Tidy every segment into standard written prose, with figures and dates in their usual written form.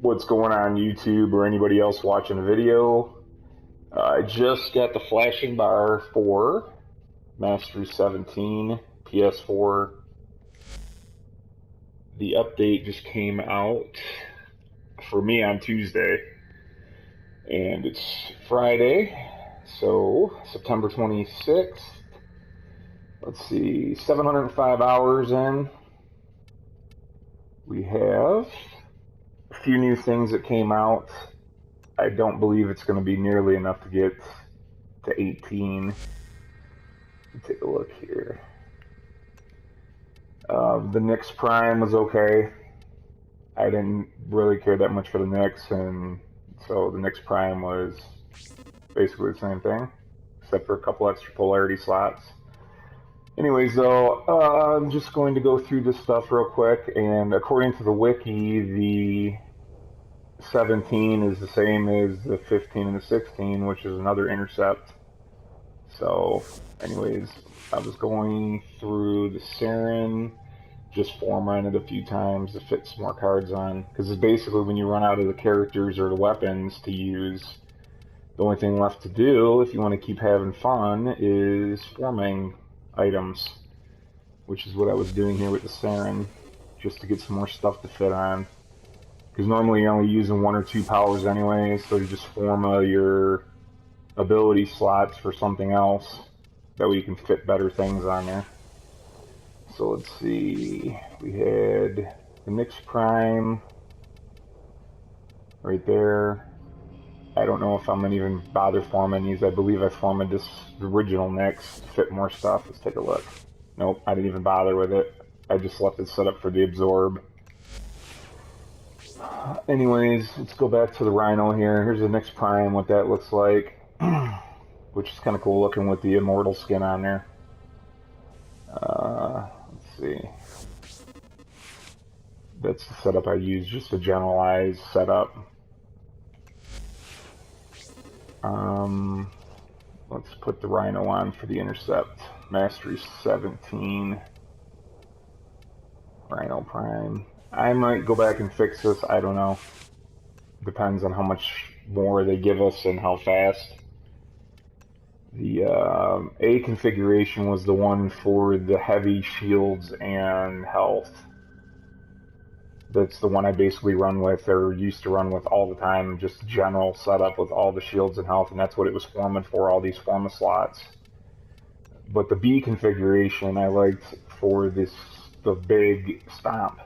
what's going on YouTube or anybody else watching the video. I just got the flashing bar for Mastery 17, PS4. The update just came out for me on Tuesday, and it's Friday, so September 26th. Let's see, 705 hours in. We have a few new things that came out. I don't believe it's going to be nearly enough to get to 18. Let me take a look here. The Nyx Prime was okay. I didn't really care that much for the Nyx, and so the Nyx Prime was basically the same thing, except for a couple extra polarity slots. Anyways, though, I'm just going to go through this stuff real quick, and according to the wiki, the 17 is the same as the 15 and the 16, which is another intercept. So, anyways, I was going through the SARYN, just formatting it a few times to fit some more cards on, because it's basically when you run out of the characters or the weapons to use, the only thing left to do, if you want to keep having fun, is forming items, which is what I was doing here with the SARYN, just to get some more stuff to fit on. Because normally you're only using 1 or 2 powers anyway, so you just form your ability slots for something else. That way you can fit better things on there. So let's see, we had the Nyx Prime right there. I don't know if I'm going to even bother forming these. I believe I formed this original Nyx to fit more stuff. Let's take a look. Nope, I didn't even bother with it. I just left it set up for the absorb. Anyways, let's go back to the Rhino here. Here's the Nyx Prime, what that looks like. Which is kind of cool looking with the immortal skin on there. Let's see. That's the setup I use, just a generalized setup. Let's put the Rhino on for the intercept. Mastery 17. Rhino Prime. I might go back and fix this, I don't know. Depends on how much more they give us and how fast. The A configuration was the one for the heavy shields and health. That's the one I basically run with, or used to run with all the time, just general setup with all the shields and health, and that's what it was formed for, all these forma slots. But the B configuration I liked for the big Stomp,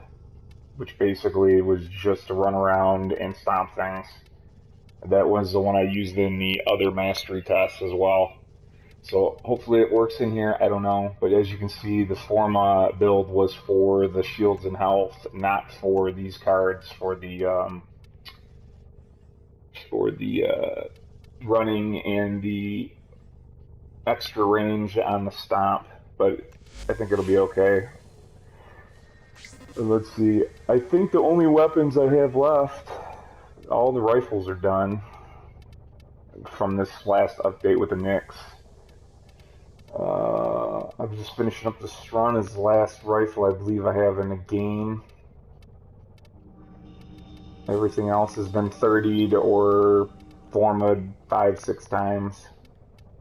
which basically was just to run around and stomp things. That was the one I used in the other mastery tests as well. So hopefully it works in here, I don't know. But as you can see, the Forma build was for the shields and health, not for these cards, for the running and the extra range on the Stomp. But I think it'll be okay. Let's see, I think the only weapons I have left, all the rifles are done from this last update with the Nyx. I'm just finishing up the SARYN as the last rifle I believe I have in the game. Everything else has been 30'd or formed 5-6 times.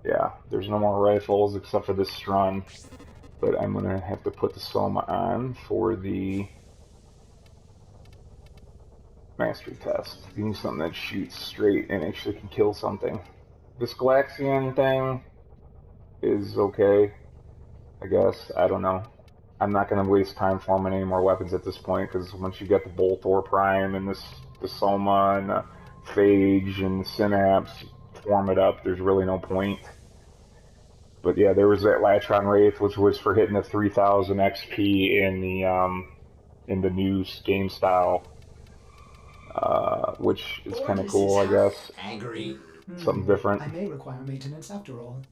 Yeah, there's no more rifles except for this SARYN. But I'm going to have to put the Soma on for the mastery test. You need something that shoots straight and actually can kill something. This Galaxian thing is okay, I guess. I don't know. I'm not going to waste time forming any more weapons at this point, because once you get the Boltor Prime and the Soma and the Phage and the Synapse, form it up, there's really no point. But yeah, there was that Latron Wraith, which was for hitting the 3000 XP in the new game style, which is kind of cool, I guess. Angry. Something different. I may require maintenance after all.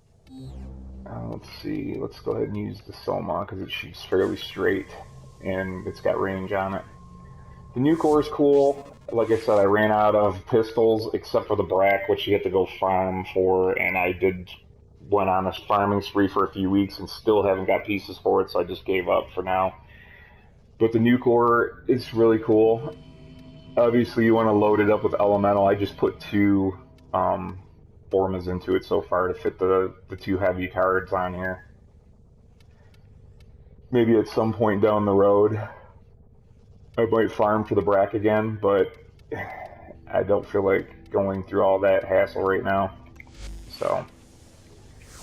Let's see. Let's go ahead and use the Soma because it shoots fairly straight and it's got range on it. The new core is cool. Like I said, I ran out of pistols except for the Brack, which you have to go farm for, and I went on a farming spree for a few weeks and still haven't got pieces for it, so I just gave up for now. But the new core is really cool. Obviously, you want to load it up with elemental. I just put 2 formas into it so far to fit the 2 heavy cards on here. Maybe at some point down the road, I might farm for the Brack again, but I don't feel like going through all that hassle right now. So,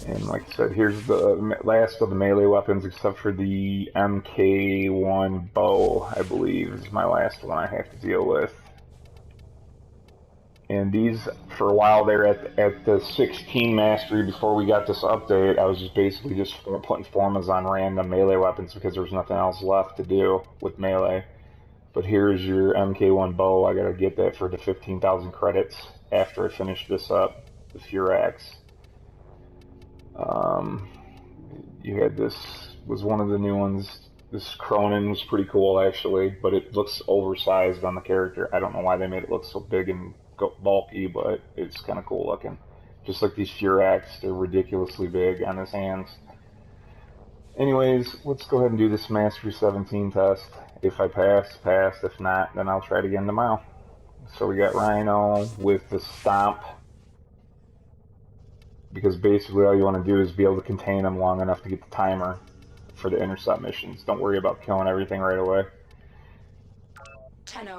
and like I said, here's the last of the melee weapons, except for the MK1 bow, I believe, is my last one I have to deal with. And these, for a while there at the 16 mastery before we got this update, I was just basically just putting formas on random melee weapons because there was nothing else left to do with melee. But here's your MK1 bow. I gotta get that for the 15,000 credits after I finish this up, the Furax. You had this, was one of the new ones. This Cronin was pretty cool actually, but it looks oversized on the character. I don't know why they made it look so big and bulky, but it's kind of cool looking. Just like these Furax, they're ridiculously big on his hands. Anyways, let's go ahead and do this Mastery 17 test. If I pass, pass. If not, then I'll try it again tomorrow. So we got Rhino with the Stomp, because basically all you want to do is be able to contain them long enough to get the timer for the intercept missions. Don't worry about killing everything right away.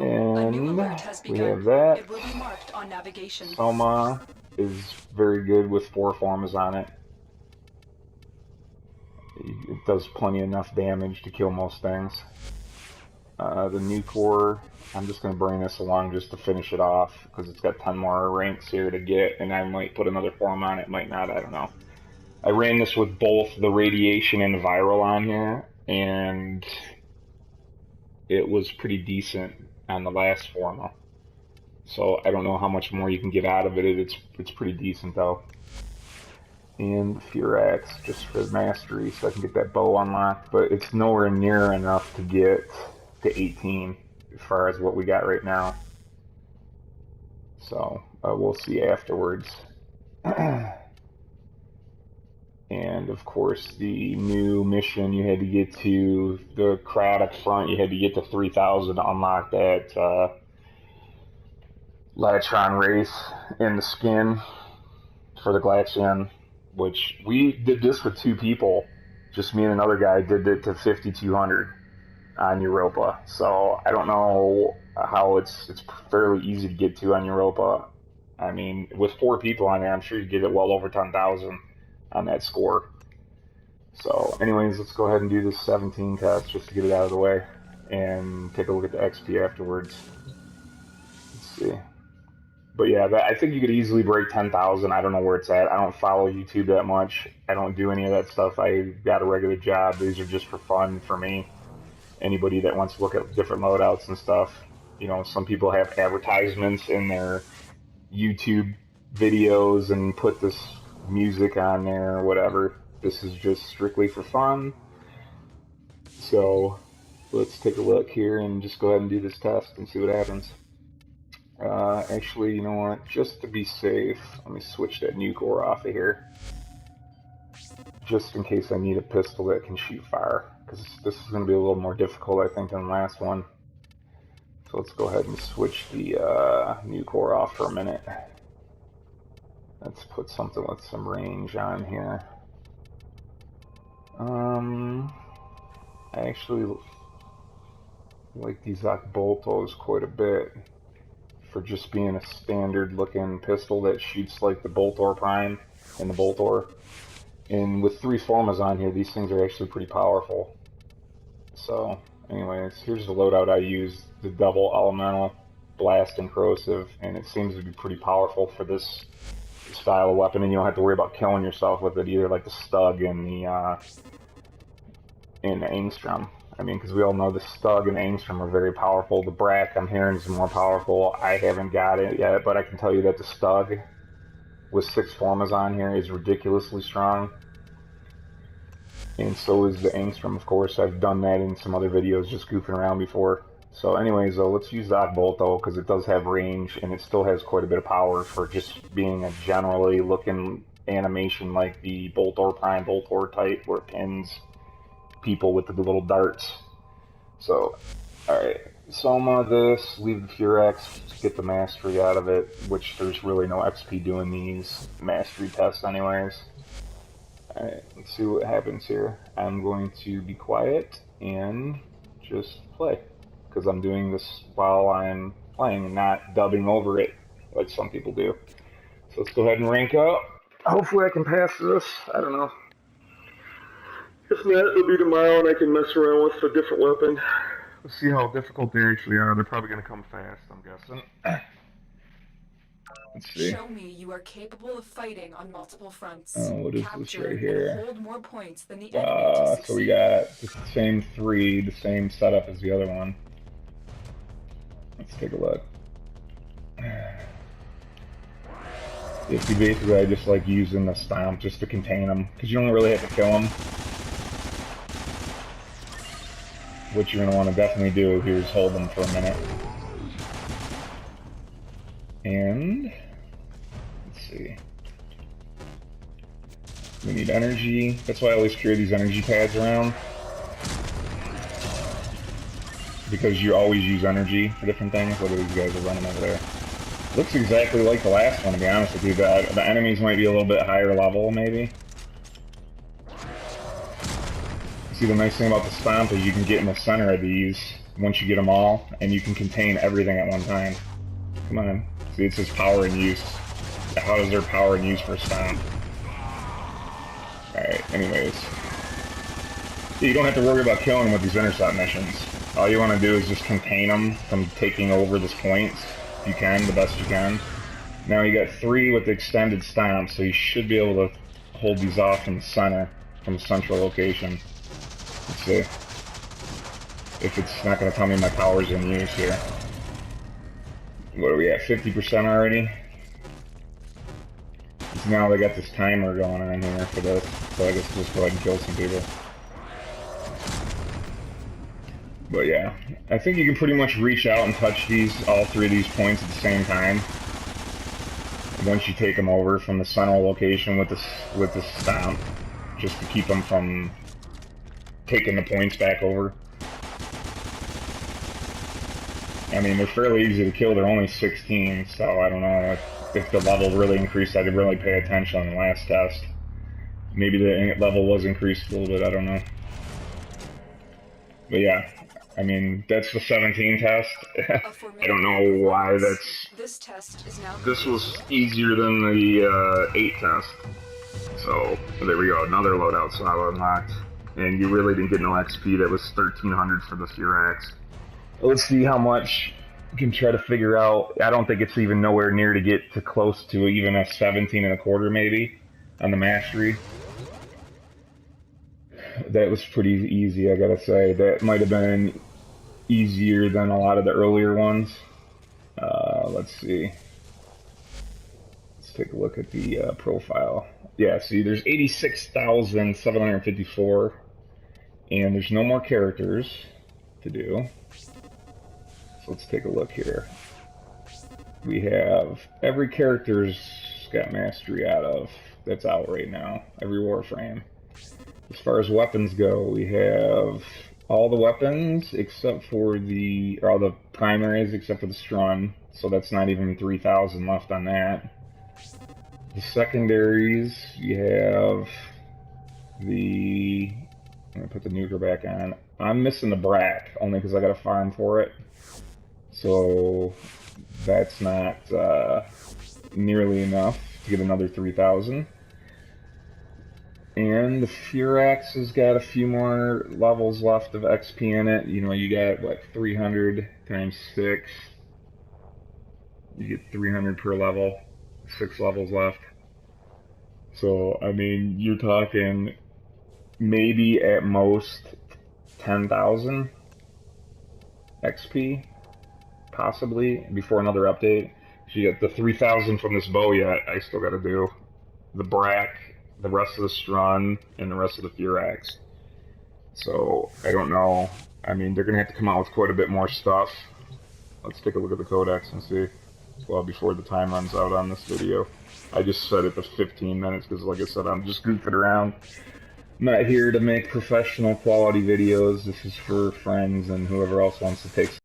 And we have that. It will be marked on navigation. Soma is very good with 4 formas on it. It does plenty enough damage to kill most things. The new core, I'm just going to bring this along just to finish it off, because it's got 10 more ranks here to get, and I might put another form on it, might not, I don't know. I ran this with both the radiation and viral on here, and it was pretty decent on the last forma. So I don't know how much more you can get out of it. It's pretty decent though. And the Furax just for mastery, so I can get that bow unlocked, but it's nowhere near enough to get to 18 as far as what we got right now. So we'll see afterwards. And of course, the new mission, you had to get to the crowd up front. You had to get to 3,000 to unlock that Latron race in the skin for the Glaxion, which we did this with 2 people. Just me and another guy did it to 5,200 on Europa. So I don't know how it's fairly easy to get to on Europa. I mean, with 4 people on there, I'm sure you get it well over 10,000 on that score. So anyways, let's go ahead and do this 17 test just to get it out of the way and take a look at the XP afterwards. Let's see. But yeah, I think you could easily break 10,000. I don't know where it's at. I don't follow YouTube that much. I don't do any of that stuff. I got a regular job. These are just for fun for me. Anybody that wants to look at different loadouts and stuff. You know, some people have advertisements in their YouTube videos and put this music on there or whatever. This is just strictly for fun. So let's take a look here and just go ahead and do this test and see what happens. Actually, you know what, just to be safe, let me switch that new core off of here, just in case I need a pistol that can shoot fire, because this is going to be a little more difficult, I think, than the last one. So let's go ahead and switch the new core off for a minute. Let's put something with some range on here. I actually like these Boltos quite a bit for just being a standard looking pistol that shoots like the Boltor Prime and the Boltor. And with 3 formas on here, these things are actually pretty powerful. So anyways, here's the loadout I use, the double elemental blast and corrosive, and it seems to be pretty powerful for this style of weapon, and you don't have to worry about killing yourself with it either, like the Stug and the Angstrom. I mean, because we all know the Stug and Angstrom are very powerful. The Brack, I'm hearing, is more powerful. I haven't got it yet, but I can tell you that the Stug with 6 formas on here is ridiculously strong. And so is the Angstrom, of course. I've done that in some other videos, just goofing around before. So anyways, though, let's use that bolt, though, because it does have range, and it still has quite a bit of power for just being a generally looking animation like the Boltor Prime, Boltor type, where it pins people with the little darts. So Alright, Soma this, leave the Furex, get the mastery out of it, which there's really no XP doing these mastery tests anyways. Alright, let's see what happens here. I'm going to be quiet and just play, because I'm doing this while I'm playing, not dubbing over it like some people do. So let's go ahead and rank up. Hopefully I can pass this, I don't know. If not, it'll be tomorrow and I can mess around with a different weapon. Let's see how difficult they actually are. They're probably going to come fast, I'm guessing. Let's see. Show me you are capable of fighting on multiple fronts. Oh, what is this right here? And hold more points than the enemy to succeed. So we got the same three, the same setup as the other one. Let's take a look. Basically, I just like using the Stomp just to contain them, because you don't really have to kill them. What you're going to want to definitely do here is hold them for a minute. And let's see. We need energy. That's why I always carry these energy pads around. Because you always use energy for different things. Look at these guys are running over there. Looks exactly like the last one, to be honest with you. The enemies might be a little bit higher level, maybe. See, the nice thing about the Stomp is you can get in the center of these once you get them all, and you can contain everything at one time. Come on. See, it says power and use. How is there power and use for a Stomp? Alright, anyways. You don't have to worry about killing them with these intercept missions. All you want to do is just contain them from taking over this point. If you can, the best you can. Now you got 3 with the extended Stomp, so you should be able to hold these off from the center, from the central location. Let's see. If it's not going to tell me my power's in use here. What are we at? 50% already? Now they got this timer going on here for this, so I guess we'll just go ahead and kill some people. But yeah, I think you can pretty much reach out and touch all 3 of these points at the same time. Once you take them over from the central location with the Stomp, just to keep them from taking the points back over. I mean, they're fairly easy to kill. They're only 16, so I don't know if the level really increased. I didn't really pay attention on the last test. Maybe the level was increased a little bit. I don't know. But yeah, I mean, that's the 17 test. I don't know why that's... This test is now... This was easier than the 8 test. So, there we go. Another loadout slot unlocked. And you really didn't get no XP. That was 1,300 for the Furax. Let's see how much you can try to figure out. I don't think it's even nowhere near to get to close to even a 17.25 maybe on the mastery. That was pretty easy, I gotta say. That might have been easier than a lot of the earlier ones. Let's see. Let's take a look at the profile. Yeah, see, there's 86,754, and there's no more characters to do. So let's take a look here. We have every character's got mastery out of that's out right now. Every Warframe. As far as weapons go, we have all the weapons except for all the primaries except for the SARYN. So that's not even 3,000 left on that. The secondaries, you have the... I'm gonna put the nuker back on. I'm missing the Brack only because I got to farm for it. So that's not nearly enough to get another 3,000. And the Furax has got a few more levels left of XP in it. You know, you got, what, 300 times 6. You get 300 per level. 6 levels left. So, I mean, you're talking maybe at most 10,000 XP. Possibly, before another update. So you got the 3,000 from this bow yet, I still gotta do. The Brack, the rest of the SARYN, and the rest of the Furax. So, I don't know. I mean, they're gonna have to come out with quite a bit more stuff. Let's take a look at the codex and see. Well, before the time runs out on this video. I just set it to 15 minutes because, like I said, I'm just goofing around. I'm not here to make professional quality videos. This is for friends and whoever else wants to take